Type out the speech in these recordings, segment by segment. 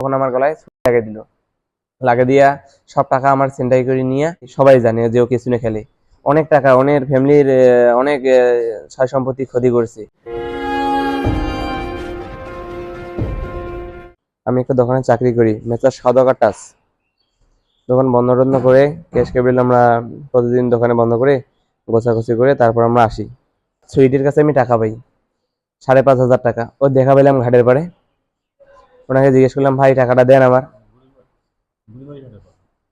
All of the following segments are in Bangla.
তখন আমার গলায় ছুরি লাগিয়ে দিল। লাগিয়ে দিয়া সব টাকা আমার ছিনতাই করে নিয়ে, সবাই জানে যে ও কেসিনো খেলে, অনেক টাকা, অনেক ফ্যামিলির অনেক সয় সম্পত্তি ক্ষতি করছে। আমি একটা দোকানে চাকরি করি, মেসার সওদাগর টাচ। দোকান বন্ধ টন্ধ করে ক্যাশ কেবিল আমরা প্রতিদিন দোকানে বন্ধ করে গোছাগুছি করে তারপর আমরা আসি। সুইটির কাছে আমি টাকা পাই 5,500 টাকা। ও দেখা পেলাম ঘাটের পাড়ে, ওনাকে জিজ্ঞেস করলাম, ভাই টাকাটা দেন আমার।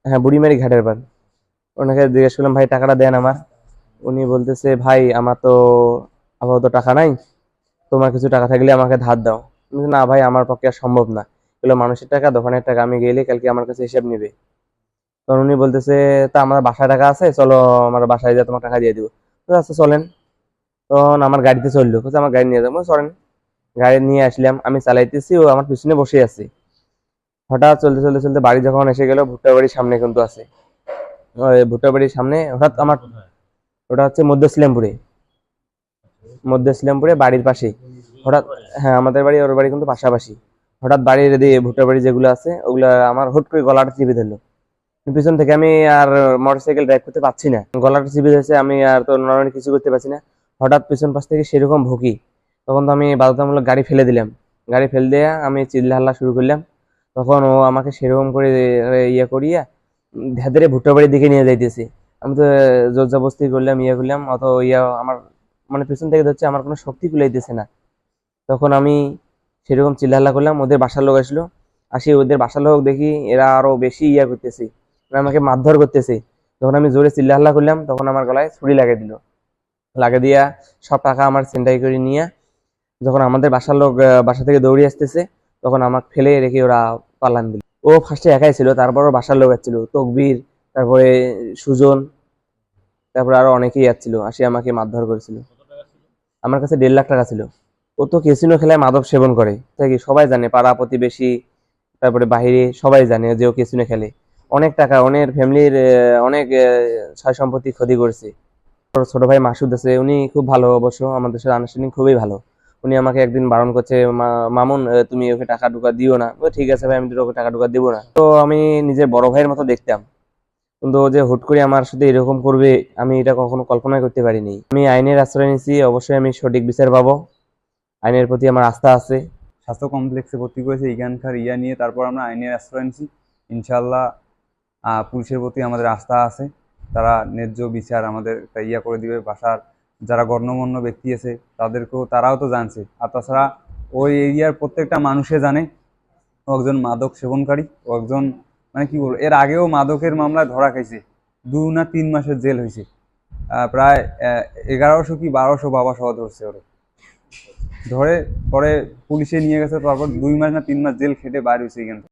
হ্যাঁ, বুড়িমারি ঘাটের পাড়। ওনাকে জিজ্ঞেস করলাম, ভাই টাকাটা দেন আমার। উনি বলতেছে, ভাই আমার তো আপাতত টাকা নাই, তোমার কিছু টাকা থাকলে আমাকে ধার দাও। আমি বলছি, না ভাই, আমার পক্ষে আর সম্ভব না, এগুলো মানুষের টাকা, দোকানের টাকা, আমি গেলে কালকে আমার কাছে হিসাব নিবে। তখন উনি বলতেছে, তা আমার বাসায় টাকা আছে, চলো আমার বাসায় যা, তোমার টাকা দিয়ে দিবো। আচ্ছা চলেন। তখন আমার গাড়িতে চললো, বলছে আমার গাড়ি নিয়ে যাবো, চলেন। গাড়ি নিয়ে আসলাম, আমি চালাইতেছি, ও আমার পিছনে বসে আছে। হঠাৎ চলতে চলতে চলতে বাড়ি যখন এসে গেল, ভুট্টা বাড়ির সামনে কিন্তু আছে, ওই ভুট্টা বাড়ির সামনে হঠাৎ আমার, ওটা হচ্ছে মধ্য ইসলামপুরে, মধ্য ইসলামপুরে বাড়ির পাশেই। হঠাৎ, হ্যাঁ আমাদের বাড়ি ওর বাড়ি কিন্তু পাশাপাশি। হঠাৎ বাড়ির দিয়ে ভুট্টা বাড়ি যেগুলো আছে ওগুলা আমার হুট করে গলাটা চিপে ধরলো। পিছন থেকে আমি আর মোটরসাইকেল ড্রাইভ করতে পারছি না, গলাটা চিপে ধরেছে, আমি আর তো নরমালি কিছু করতে পারছি না। হঠাৎ পিছন পাশ থেকে সেরকম ভুকি, তখন তো আমি বাধ্যতামূলক গাড়ি ফেলে দিলাম। গাড়ি ফেলে দিয়ে আমি চিল্লা হাল্লা শুরু করলাম। তখন ও আমাকে সেরকম করে ইয়ে করিয়া ধেরে ভুট্টা বাড়ির দিকে নিয়ে যাইতেছি। আমি তো জোর জবরদস্তি করলাম, ইয়ে করলাম, অত ইয়া আমার মানে পিছন থেকে ধরছে, আমার কোনো শক্তি কুলাইতেছে না। তখন আমি সেরকম চিল্লাহাল্লা করলাম, ওদের বাসার লোক আসলো। আসি ওদের বাসার লোক দেখি এরা আরো বেশি ইয়া করতেছে, মানে আমাকে মারধর করতেছে। যখন আমি জোরে চিল্লাহাল্লা করলাম, তখন আমার গলায় ছুরি লাগিয়ে দিল। লাগিয়ে দিয়া সব টাকা আমার ছিনতাই করে নিয়ে, যখন আমাদের বাসার লোক বাসা থেকে দৌড়ে আসতেছে, তখন আমাকে ফেলে রেখে ওরা পালান দিল। ও ফার্স্টে একাই ছিল, তারপরও বাসার লোক আসছিল, তকবীর, তারপরে সুজন, তারপরে আরো অনেকেই আসছিল, আসি আমাকে মারধর করেছিল। আমার কাছে 1.5 লাখ টাকা ছিল। ও তো ক্যাসিনো খেলায় মাদক সেবন করে, তাই কি সবাই জানে, পাড়া প্রতিবেশী, তারপরে বাহিরে সবাই জানে যে ও ক্যাসিনো খেলে, অনেক টাকা, অনেক ফ্যামিলির অনেক সয় সম্পত্তি ক্ষতি করছে। ওর ছোট ভাই মাসুদ আছে, উনি খুব ভালো, অবশ্য আমাদের সাথে আনুষ্ঠানিক খুবই ভালো। উনি আমাকে একদিন বারণ করছে, মামুন তুমি ওকে টাকা টুকা দিও না। ঠিক আছে ভাই, আমি তো ওকে টাকা টুকা দিব না। তো আমি নিজের বড় ভাইয়ের মতো দেখতাম, কিন্তু ও যে হুট করে আমার সাথে এরকম করবে, আমি এটা কখনো কল্পনা করতে পারিনি। আমি আইনের আশ্রয় নিয়েছি, অবশ্যই আমি সঠিক বিচার পাবো, আইনের প্রতি আমার আস্থা আছে। স্বাস্থ্য কমপ্লেক্সে ভর্তি করেছে এখানকার ইয়া নিয়ে, তারপর আমরা আইনের আশ্রয় নিয়েছি। ইনশাল্লাহ পুলিশের প্রতি আমাদের আস্থা আছে, তারা ন্যায্য বিচার আমাদের ইয়া করে দিবে। বাসার যারা গণ্যমান্য ব্যক্তি আছে তাদেরকেও, তারাও তো জানছে, আর তাছাড়া ওই এরিয়ার প্রত্যেকটা মানুষে জানে ও একজন মাদক সেবনকারী, ও একজন মানে কি বলবো, এর আগেও মাদকের মামলায় ধরা খাইছে, 2 না 3 মাসের জেল হয়েছে। প্রায় 1100 কি 1200 বাবা সহ ধরছে ওরে, ধরে পরে পুলিশে নিয়ে গেছে, তারপর 2 মাস না 3 মাস জেল খেটে বাইর হয়েছে এখান থেকে।